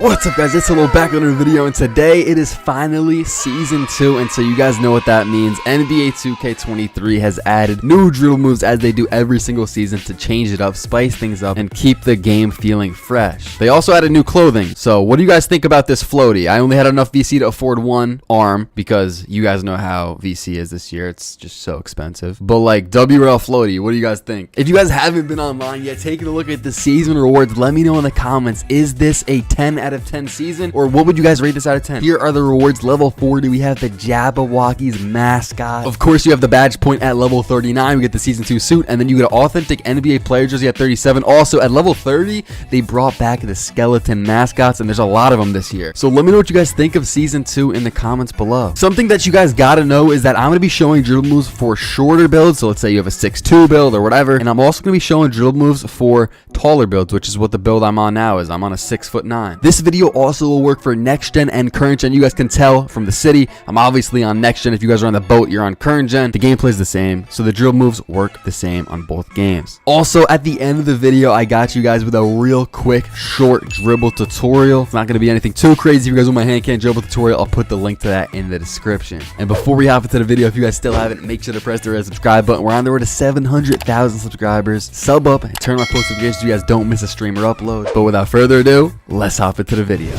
What's up, guys? It's Hello back on another video, and today it is finally season 2, and so you guys know what that means. NBA2K23 has added new dribble moves as they do every single season to change it up, spice things up, and keep the game feeling fresh. They also added new clothing. So what do you guys think about this floaty? I only had enough VC to afford one arm because you guys know how VC is this year. It's just so expensive. But like WRL floaty, what do you guys think? If you guys haven't been online yet, taking a look at the season rewards, let me know in the comments. Is this a 10 out of 10 season, or what would you guys rate this out of 10? Here are the rewards. Level 40, we have the Jabberwockies mascot. Of course, you have the badge point at level 39. We get the season 2 suit, and then you get an authentic NBA player jersey at 37. Also at level 30, they brought back the skeleton mascots, and there's a lot of them this year. So let me know what you guys think of season 2 in the comments below. Something that you guys gotta know is that I'm gonna be showing dribble moves for shorter builds. So let's say you have a 6'2 build or whatever, and I'm also gonna be showing dribble moves for taller builds, which is what the build I'm on now is. I'm on a 6'9". This video also will work for next gen and current gen. You guys can tell from the city, I'm obviously on next gen. If you guys are on the boat, you're on current gen. The gameplay is the same, so the drill moves work the same on both games. Also, at the end of the video, I got you guys with a real quick short dribble tutorial. It's not going to be anything too crazy. If you guys want my hand can't dribble tutorial, I'll put the link to that in the description. And before we hop into the video, if you guys still haven't, make sure to press the red subscribe button. We're on the road to 700,000 subscribers. Sub up and turn my post notifications so you guys don't miss a stream or upload. But without further ado, let's hop into the video.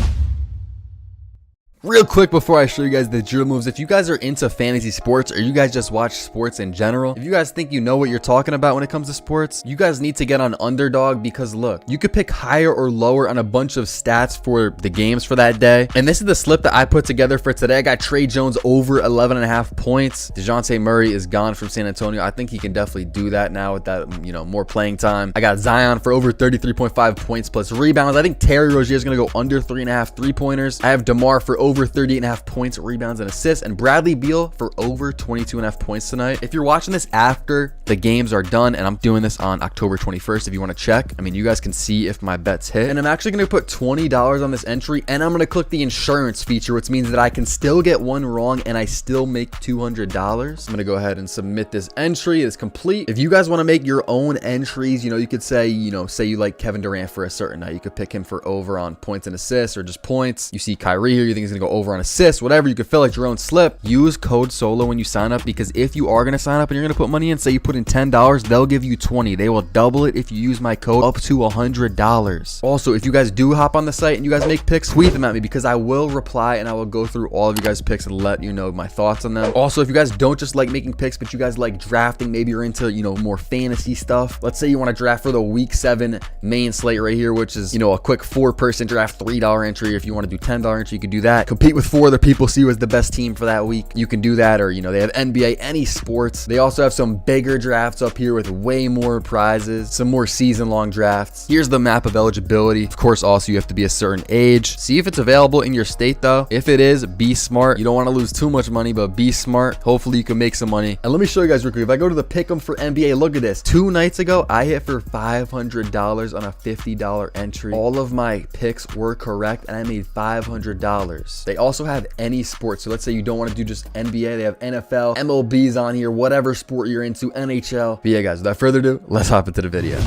Real quick before I show you guys the drill moves, if you guys are into fantasy sports or you guys just watch sports in general, if you guys think you know what you're talking about when it comes to sports, you guys need to get on Underdog, because look, you could pick higher or lower on a bunch of stats for the games for that day. And this is the slip that I put together for today. I got Trey Jones over 11.5 points. DeJounte Murray is gone from San Antonio. I think he can definitely do that now with that, more playing time. I got Zion for over 33.5 points plus rebounds. I think Terry Rozier is going to go under 3.5 3-pointers. I have DeMar for over 38.5 points, rebounds, and assists, and Bradley Beal for over 22.5 points tonight. If you're watching this after the games are done, and I'm doing this on October 21st, if you want to check, you guys can see if my bets hit. And I'm actually going to put $20 on this entry, and I'm going to click the insurance feature, which means that I can still get one wrong and I still make $200. I'm going to go ahead and submit this entry. It's complete. If you guys want to make your own entries, you could say, say you like Kevin Durant for a certain night, you could pick him for over on points and assists, or just points. You see Kyrie here, you think he's going to go over on assists, whatever. You could fill out your own slip. Use code SOLO when you sign up, because if you are going to sign up and you're going to put money in, say you put in $10, they'll give you 20. They will double it if you use my code up to $100. Also, if you guys do hop on the site and you guys make picks, tweet them at me, because I will reply and I will go through all of you guys' picks and let you know my thoughts on them. Also, if you guys don't just like making picks, but you guys like drafting, maybe you're into more fantasy stuff. Let's say you want to draft for the week 7 main slate right here, which is a quick 4-person draft, $3 entry. If you want to do $10 entry, you can do that. Compete with 4 other people, see who is the best team for that week. You can do that, or they have NBA, any sports. They also have some bigger drafts up here with way more prizes, some more season-long drafts. Here's the map of eligibility. Of course, also you have to be a certain age. See if it's available in your state though. If it is, be smart. You don't want to lose too much money, but be smart. Hopefully you can make some money. And let me show you guys real quick. If I go to the pick'em for NBA, look at this. 2 nights ago, I hit for $500 on a $50 entry. All of my picks were correct, and I made $500. They also have any sport. So let's say you don't want to do just NBA. They have NFL, MLB's on here, whatever sport you're into, NHL. But yeah, guys, without further ado, let's hop into the video.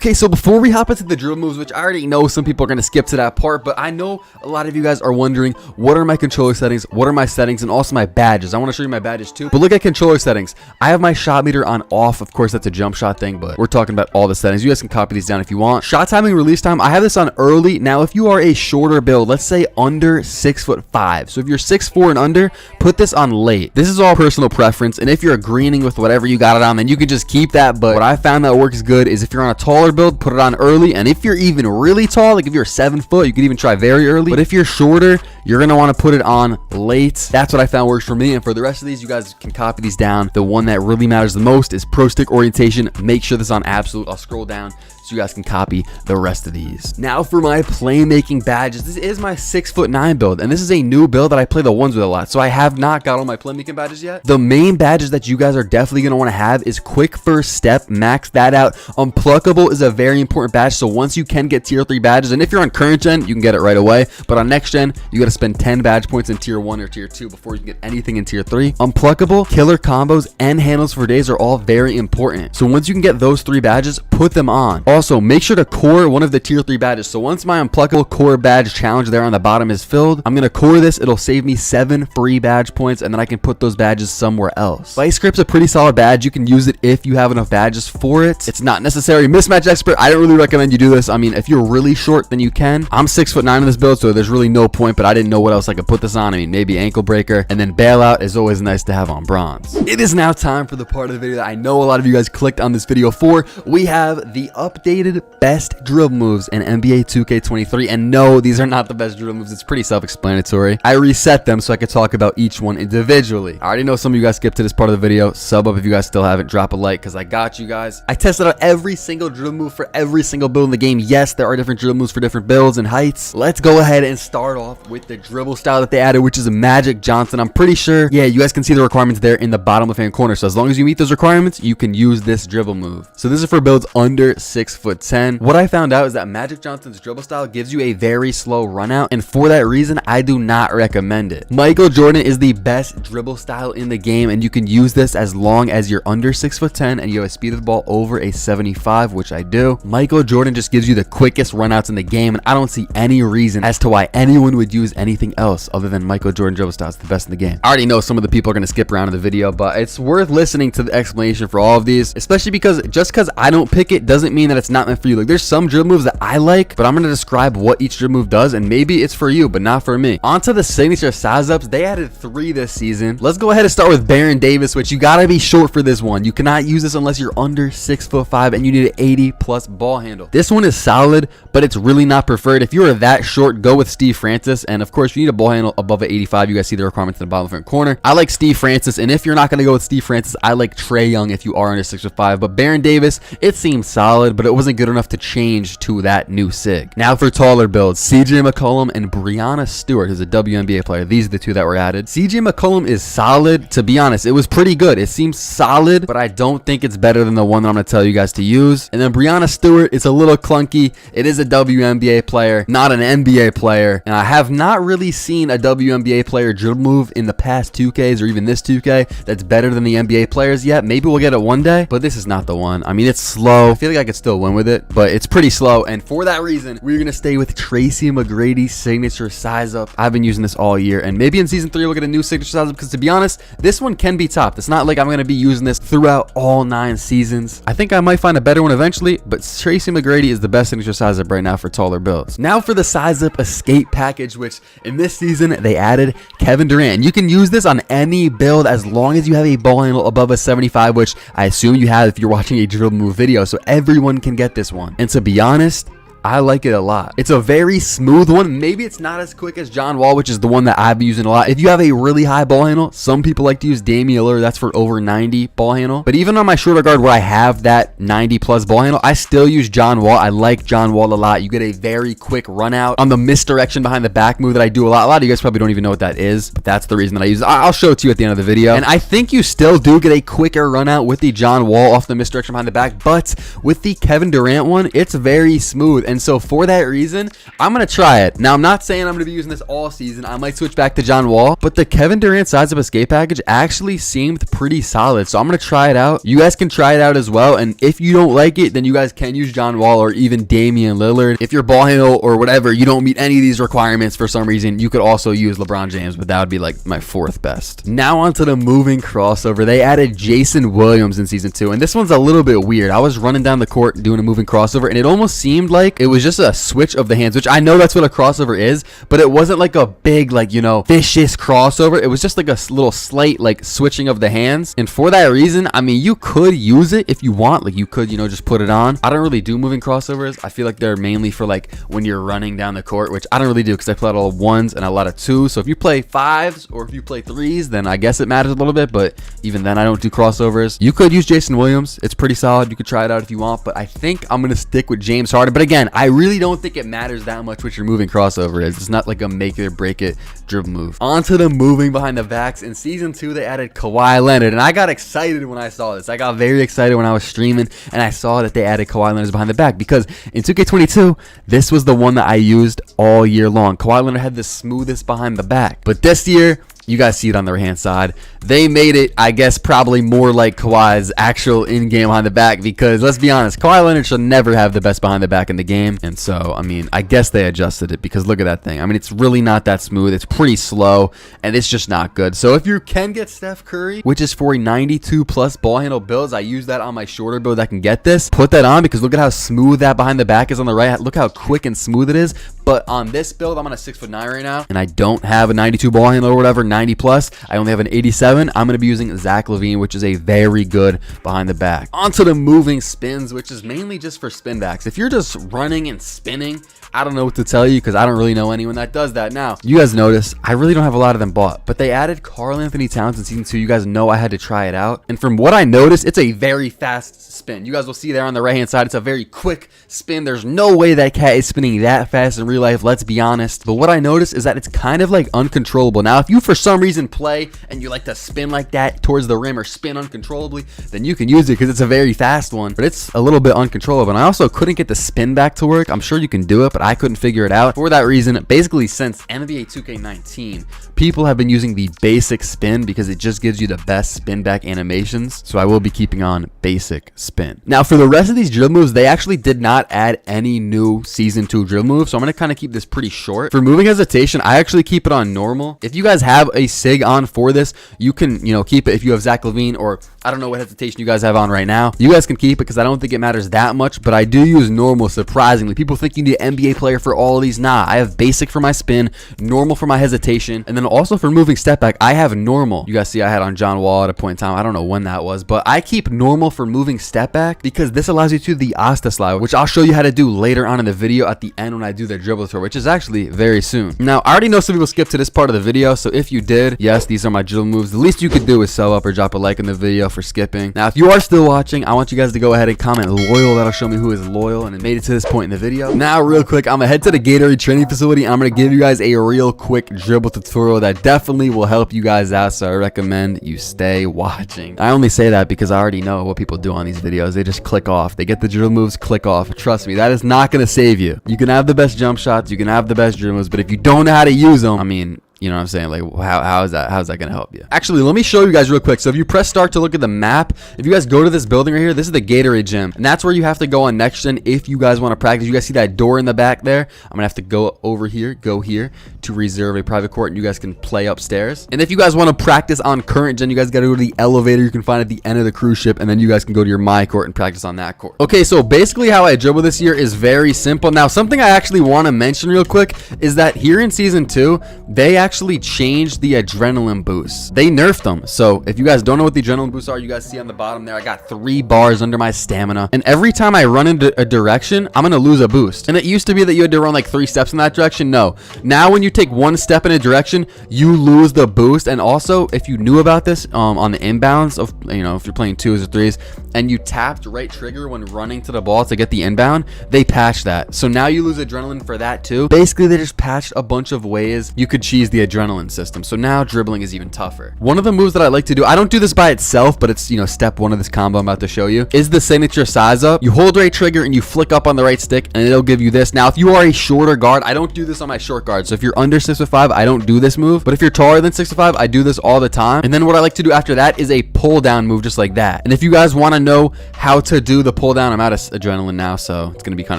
Okay, so before we hop into the drill moves, which I already know some people are going to skip to that part, but I know a lot of you guys are wondering, what are my controller settings, what are my settings, and also my badges. I want to show you my badges too. But look at controller settings. I have my shot meter on off. Of course, that's a jump shot thing, but we're talking about all the settings. You guys can copy these down if you want. Shot timing, release time, I have this on early. Now, if you are a shorter build, let's say under 6'5", so if you're 6'4" and under, put this on late. This is all personal preference, and if you're agreeing with whatever you got it on, then you can just keep that. But what I found that works good is if you're on a taller build, put it on early. And if you're even really tall, like if you're 7 foot, you could even try very early. But if you're shorter, you're gonna want to put it on late. That's what I found works for me. And for the rest of these, you guys can copy these down. The one that really matters the most is pro stick orientation. Make sure this is on absolute. I'll scroll down so you guys can copy the rest of these. Now for my playmaking badges, this is my 6'9" build, and this is a new build that I play the ones with a lot, so I have not got all my playmaking badges yet. The main badges that you guys are definitely going to want to have is quick first step, max that out. Unpluckable is a very important badge, so once you can get tier 3 badges, and if you're on current gen, you can get it right away, but on next gen, you got to spend 10 badge points in tier 1 or tier 2 before you can get anything in tier 3. Unpluckable, killer combos, and handles for days are all very important, so once you can get those 3 badges, put them on. Also, make sure to core one of the tier 3 badges. So once my unpluckable core badge challenge there on the bottom is filled, I'm going to core this. It'll save me 7 free badge points, and then I can put those badges somewhere else. Vice Grip's a pretty solid badge. You can use it if you have enough badges for it. It's not necessary. Mismatch expert, I don't really recommend you do this. I mean, if you're really short, then you can. I'm 6'9" in this build, so there's really no point, but I didn't know what else I could put this on. I mean, maybe ankle breaker, and then bailout is always nice to have on bronze. It is now time for the part of the video that I know a lot of you guys clicked on this video for. We have the updated best dribble moves in NBA 2K23, and no, these are not the best dribble moves. It's pretty self-explanatory. I reset them so I could talk about each one individually. I already know some of you guys skipped to this part of the video. Sub up if you guys still haven't. Drop a like because I got you guys. I tested out every single dribble move for every single build in the game. Yes, there are different dribble moves for different builds and heights. Let's go ahead and start off with the dribble style that they added, which is a Magic Johnson. I'm pretty sure, yeah, you guys can see the requirements there in the bottom left-hand corner. So as long as you meet those requirements, you can use this dribble move. So this is for builds under 6'10". What I found out is that Magic Johnson's dribble style gives you a very slow run out, and for that reason, I do not recommend it. Michael Jordan is the best dribble style in the game, and you can use this as long as you're under 6'10" and you have a speed of the ball over a 75, which I do. Michael Jordan just gives you the quickest runouts in the game, and I don't see any reason as to why anyone would use anything else other than Michael Jordan dribble style. It's the best in the game. I already know some of the people are going to skip around in the video, but it's worth listening to the explanation for all of these, especially because just because I don't pick it doesn't mean that it's not meant for you. Like, there's some dribble moves that I like, but I'm going to describe what each dribble move does, and maybe it's for you, but not for me. Onto the signature size ups. They added 3 this season. Let's go ahead and start with Baron Davis, which you got to be short for this one. You cannot use this unless you're under 6'5" and you need an 80+ ball handle. This one is solid, but it's really not preferred. If you are that short, go with Steve Francis, and of course, you need a ball handle above an 85. You guys see the requirements in the bottom left corner. I like Steve Francis, and if you're not going to go with Steve Francis, I like Trae Young if you are under 6'5", but Baron Davis, it seems solid, but it wasn't good enough to change to that new sig. Now for taller builds, CJ McCollum and Breanna Stewart, who's a WNBA player. These are the 2 that were added. CJ McCollum is solid. To be honest, it was pretty good. It seems solid, but I don't think it's better than the one that I'm going to tell you guys to use. And then Breanna Stewart, it's a little clunky. It is a WNBA player, not an NBA player, and I have not really seen a WNBA player dribble move in the past 2Ks or even this 2K that's better than the NBA players yet. Maybe we'll get it one day, but this is not the one. I mean, it's slow. I feel like I could still win with it, but it's pretty slow, and for that reason, we're going to stay with Tracy McGrady's signature size up. I've been using this all year, and maybe in season 3 we'll get a new signature size up, because to be honest, this one can be topped. It's not like I'm going to be using this throughout all 9 seasons. I think I might find a better one eventually, but Tracy McGrady is the best signature size up right now for taller builds. Now for the size up escape package, which in this season they added Kevin Durant. You can use this on any build as long as you have a ball handle above a 75, which I assume you have if you're watching a dribble move video, so everyone can get this one. And to be honest, I like it a lot. It's a very smooth one. Maybe it's not as quick as John Wall, which is the one that I've been using a lot. If you have a really high ball handle, some people like to use Damian Lillard. That's for over 90 ball handle. But even on my shorter guard where I have that 90+ ball handle, I still use John Wall. I like John Wall a lot. You get a very quick run out on the misdirection behind the back move that I do a lot. A lot of you guys probably don't even know what that is, but that's the reason that I use it. I'll show it to you at the end of the video. And I think you still do get a quicker run out with the John Wall off the misdirection behind the back, but with the Kevin Durant one, it's very smooth. And so for that reason, I'm going to try it. Now, I'm not saying I'm going to be using this all season. I might switch back to John Wall, but the Kevin Durant size up escape package actually seemed pretty solid. So I'm going to try it out. You guys can try it out as well. And if you don't like it, then you guys can use John Wall or even Damian Lillard. If your ball handle or whatever, you don't meet any of these requirements for some reason, you could also use LeBron James, but that would be like my 4th best. Now onto the moving crossover. They added Jason Williams in season 2, and this one's a little bit weird. I was running down the court doing a moving crossover, and it almost seemed like it was just a switch of the hands, which I know that's what a crossover is, but it wasn't like a big, like, you know, vicious crossover. It was just like a little slight, like, switching of the hands. And for that reason, I mean, you could use it if you want. Like, you could, you know, just put it on. I don't really do moving crossovers. I feel like they're mainly for, like, when you're running down the court, which I don't really do because I play a lot of 1s and a lot of 2s. So if you play 5s or if you play 3s, then I guess it matters a little bit, but even then I don't do crossovers. You could use Jason Williams. It's pretty solid. You could try it out if you want, but I think I'm going to stick with James Harden. But again, I really don't think it matters that much which your moving crossover is. It's not like a make it or break it dribble move. On to the moving behind the backs. In season 2, they added Kawhi Leonard, and I got excited when I saw this. I got very excited when I was streaming and I saw that they added Kawhi Leonard behind the back, because in 2K22, this was the one that I used all year long. Kawhi Leonard had the smoothest behind the back, but this year, You guys see it on the right hand side. They made it, I guess, probably more like Kawhi's actual in-game behind the back, because let's be honest, Kawhi Leonard should never have the best behind the back in the game. And so, I mean, I guess they adjusted it, because look at that thing. I mean, it's really not that smooth. It's pretty slow, and it's just not good. So if you can get Steph Curry, which is for a 92 plus ball handle builds, I use that on my shorter build that can get this. Put that on, because look at how smooth that behind the back is on the right. Look how quick and smooth it is. But on this build, I'm on a 6'9" right now, and I don't have a 92 ball handle or whatever, 90 plus. I only have an 87. I'm going to be using Zach LaVine, which is a very good behind the back. Onto the moving spins, which is mainly just for spin backs. If you're just running and spinning, I don't know what to tell you, because I don't really know anyone that does that. Now, you guys notice, I really don't have a lot of them bought, but they added Karl Anthony Towns in season 2. You guys know I had to try it out. And from what I noticed, it's a very fast spin. You guys will see there on the right-hand side, it's a very quick spin. There's no way that cat is spinning that fast in real life, let's be honest. But what I noticed is that it's kind of like uncontrollable. Now, if you for some reason play and you like to spin like that towards the rim or spin uncontrollably, then you can use it, because it's a very fast one, but it's a little bit uncontrollable. And I also couldn't get the spin back to work. I'm sure you can do it, but I couldn't figure it out. For that reason, basically since NBA2K23, people have been using the basic spin, because it just gives you the best spin back animations. So I will be keeping on basic spin. Now, for the rest of these drill moves, they actually did not add any new season 2 drill moves, so I'm going to kind of keep this pretty short. For moving hesitation, I actually keep it on normal. If you guys have a SIG on for this, you can, keep it. If you have Zach LaVine, or I don't know what hesitation you guys have on right now, you guys can keep it, because I don't think it matters that much, but I do use normal, surprisingly. People think you need an NBA player for all of these. Nah, I have basic for my spin, normal for my hesitation, and then also for moving step back, I have normal. You guys see I had on John Wall at a point in time. I don't know when that was, but I keep normal for moving step back, because this allows you to do the Asta slide, which I'll show you how to do later on in the video at the end when I do the dribble tour, which is actually very soon. Now, I already know some people skip to this part of the video, so if you did, yes, these are my dribble moves. The least you could do is sub up or drop a like in the video for skipping. Now, if you are still watching, I want you guys to go ahead and comment loyal. That'll show me who is loyal and made it to this point in the video. Now, real quick, I'm gonna head to the Gatorade training facility, and I'm gonna give you guys a real quick dribble tutorial that definitely will help you guys out, so I recommend you stay watching. I only say that because I already know what people do on these videos. They just click off. They get the dribble moves, click off. Trust me, that is not gonna save you. You can have the best jump shots, you can have the best dribble moves, but if you don't know how to use them, I mean, you know what I'm saying? Like, how's that going to help you? Actually, let me show you guys real quick. So if you press start to look at the map, if you guys go to this building right here, this is the Gatorade gym. And that's where you have to go on next gen if you guys want to practice. You guys see that door in the back there? I'm going to have to go over here, go here to reserve a private court, and you guys can play upstairs. And if you guys want to practice on current gen, you guys got to go to the elevator you can find at the end of the cruise ship, and then you guys can go to your my court and practice on that court. Okay, so basically how I dribble this year is very simple. Now, something I actually want to mention real quick is that here in season 2, they actually changed the adrenaline boosts. They nerfed them. So if you guys don't know what the adrenaline boosts are, you guys see on the bottom there, I got 3 bars under my stamina, and every time I run into a direction, I'm gonna lose a boost. And it used to be that you had to run like 3 steps in that direction. No, now when you take 1 step in a direction, you lose the boost. And also, if you knew about this on the inbounds of, if you're playing 2s or 3s and you tapped right trigger when running to the ball to get the inbound, they patched that. So now you lose adrenaline for that too. Basically, they just patched a bunch of ways you could cheese the adrenaline system. So now dribbling is even tougher. One of the moves that I like to do, I don't do this by itself, but it's, step 1 of this combo I'm about to show you, is the signature size up. You hold right trigger and you flick up on the right stick, and it'll give you this. Now, if you are a shorter guard, I don't do this on my short guard. So if you're under 6'5", I don't do this move. But if you're taller than 6'5", I do this all the time. And then what I like to do after that is a pull down move just like that. And if you guys want to know how to do the pull down, I'm out of adrenaline now, so it's going to be kind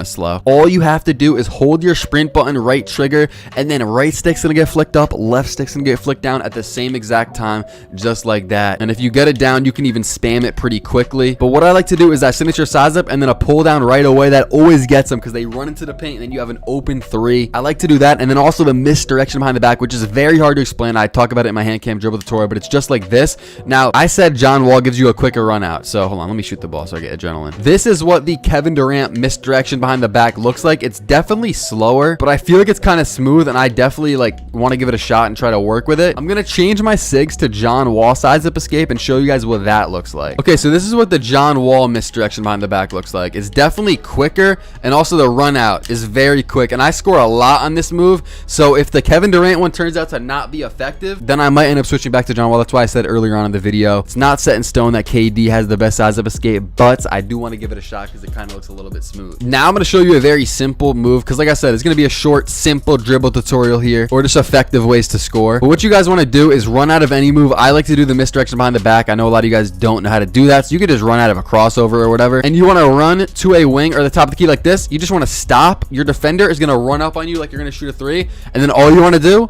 of slow. All you have to do is hold your sprint button, right trigger, and then right stick's going to get flicked up, left stick's going to get flicked down at the same exact time, just like that. And if you get it down, you can even spam it pretty quickly. But what I like to do is that signature size up and then a pull down right away. That always gets them because they run into the paint and then you have an open 3. I like to do that. And then also the misdirection behind the back, which is very hard to explain. I talk about it in my hand cam dribble tutorial, but it's just like this. Now, I said John Wall gives you a quicker run out. So hold on, let me shoot the ball so I get adrenaline. This is what the Kevin Durant misdirection behind the back looks like. It's definitely slower, but I feel like it's kind of smooth, and I definitely want to give it a shot and try to work with it. I'm going to change my SIGs to John Wall size up escape and show you guys what that looks like. Okay, so this is what the John Wall misdirection behind the back looks like. It's definitely quicker, and also the run out is very quick, and I score a lot on this move. So if the Kevin Durant one turns out to not be effective, then I might end up switching back to John Wall. That's why I said earlier on in the video, it's not set in stone that KD has the best size up escape, but I do want to give it a shot because it kind of looks a little bit smooth. Now I'm going to show you a very simple move because, like I said, it's going to be a short, simple dribble tutorial here, or just effective ways to score. But what you guys want to do is run out of any move. I like to do the misdirection behind the back. I know a lot of you guys don't know how to do that, so you could just run out of a crossover or whatever. And you want to run to a wing or the top of the key like this. You just want to stop. Your defender is going to run up on you like you're going to shoot a three, and then all you want to do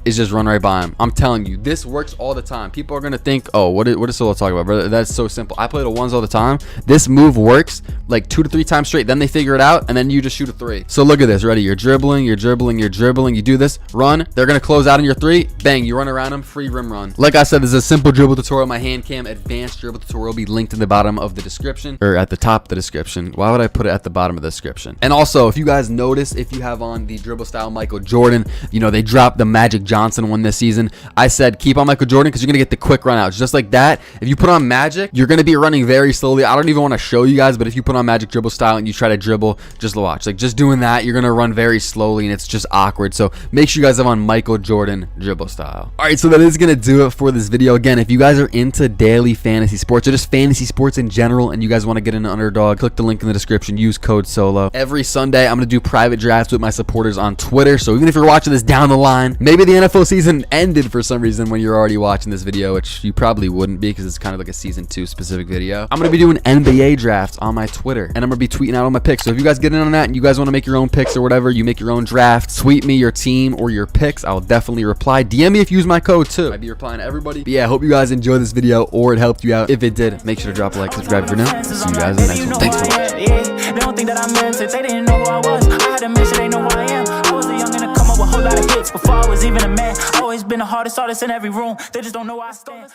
is just run right by him. I'm telling you, this works all the time. People are gonna think, oh, what is Solo talking about, brother? That's so simple. I play the ones all the time. This move works like 2 to 3 times straight. Then they figure it out, and then you just shoot a three. So look at this. Ready? You're dribbling, you're dribbling, you're dribbling. You do this, run. They're gonna close out on your three. Bang! You run around them. Free rim run. Like I said, this is a simple dribble tutorial. My hand cam advanced dribble tutorial will be linked in the bottom of the description, or at the top of the description. Why would I put it at the bottom of the description? And also, if you guys notice, if you have on the dribble style Michael Jordan, you know they dropped the Magic Johnson one this season. I said keep on Michael Jordan because you're gonna get the quick run outs just like that. If you put on Magic, you're gonna be running very slowly. I don't even want to show you guys, but if you put on Magic dribble style and you try to dribble, just watch. Like just doing that, you're gonna run very slowly and it's just awkward. So make sure you guys have on Michael Jordan dribble style. All right, so that is gonna do it for this video. Again, if you guys are into daily fantasy sports or just fantasy sports in general and you guys want to get into Underdog, click the link in the description, use code SOLO. Every Sunday I'm gonna do private drafts with my supporters on Twitter. So even if you're watching this down the line, maybe the NFL season ended for some reason when you're already watching this video, which you probably wouldn't be because it's kind of like a season 2 specific video. I'm gonna be doing NBA drafts on my Twitter and I'm gonna be tweeting out all my picks. So if you guys get in on that and you guys want to make your own picks or whatever, you make your own draft, tweet me your team or your picks. I'll definitely reply. DM me if you use my code too. I'd be replying to everybody. But yeah, I hope you guys enjoyed this video or it helped you out. If it did, make sure to drop a like, subscribe for now. See you guys in the next one. Thanks for watching. They don't think that I meant it. They didn't know who I was. I had to mention they know who I am. I was a youngin' to come up with a whole lot of hits before I was even a man. Always been the hardest artist in every room. They just don't know where I stand.